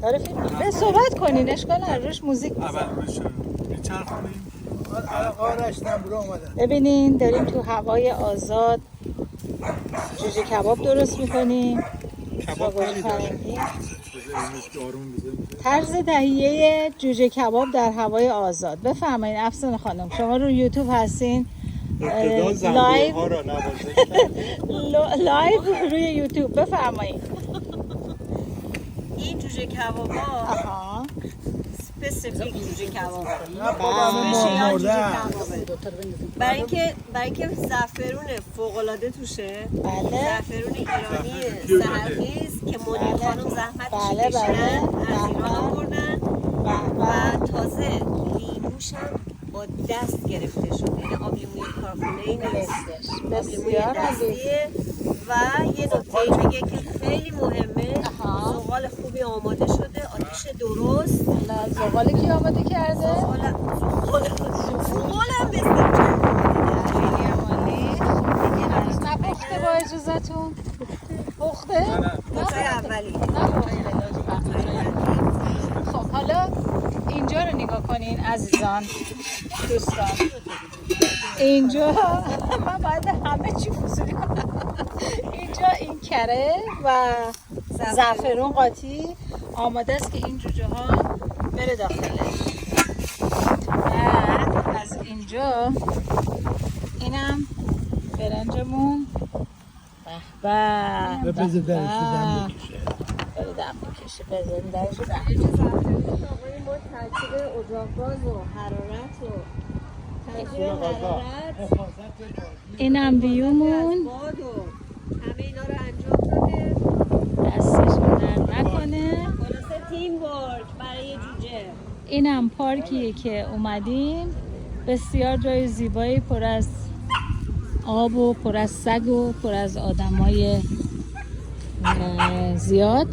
داره فیلم به صحبت کنین اشکال نداره روش موزیک اول روش میچرخونیم. ببینین داریم تو هوای آزاد جوجه کباب درست میکنیم. کباب فرنگی آروم بزنیم. طرز تهیه جوجه کباب در هوای آزاد. بفرمایید افسانه خانم، شما رو یوتیوب هستین، لایو ها را نوازش کردیم. لایو روی یوتیوب. بفرمایید. این جوجه کباب ها آها اسپسیفیک جوجه کباب برای اینکه زعفرون فوق العاده توشه. بله زعفرون ایرانی سحرخیز که منیر خانم زحمتش کشیدن از ایران آوردن و تازه لیموش هم با دست گرفته شده، یعنی آب لیموی کارخونه‌ای نیست، آب لیموی دستیه. و یه نکته دیگه که خیلی مهمه، زغال خوبی آماده شده، آتیش درست. زغال کی آماده کرده؟ زغال هم بسته خیلی عالی. نپخته با اجازتون؟ پخته؟ نکته اولی. خب حالا اینجا رو نگاه کنین عزیزان دوستان. اینجا من باید همه چی فضولی کنم. اینجا این کره و زعفرون قاطی آماده است که این جوجه ها بره داخلش. بعد از اینجا اینم برنجمون. به به بذار دم بکشه. بره دم بکشه. بذار درش رو دم. ما ترکیب اجاق‌گاز و حرارت و ترکیب حرارت اینم بیومون. باد و همه اینا رو انجام داده. دستشون درد نکنه. خلاصه تیم ورک برای جوجه. اینم پارکیه که اومدیم، بسیار جای زیبایی، پر از آب و پر از سگ و پر از آدمای زیاد.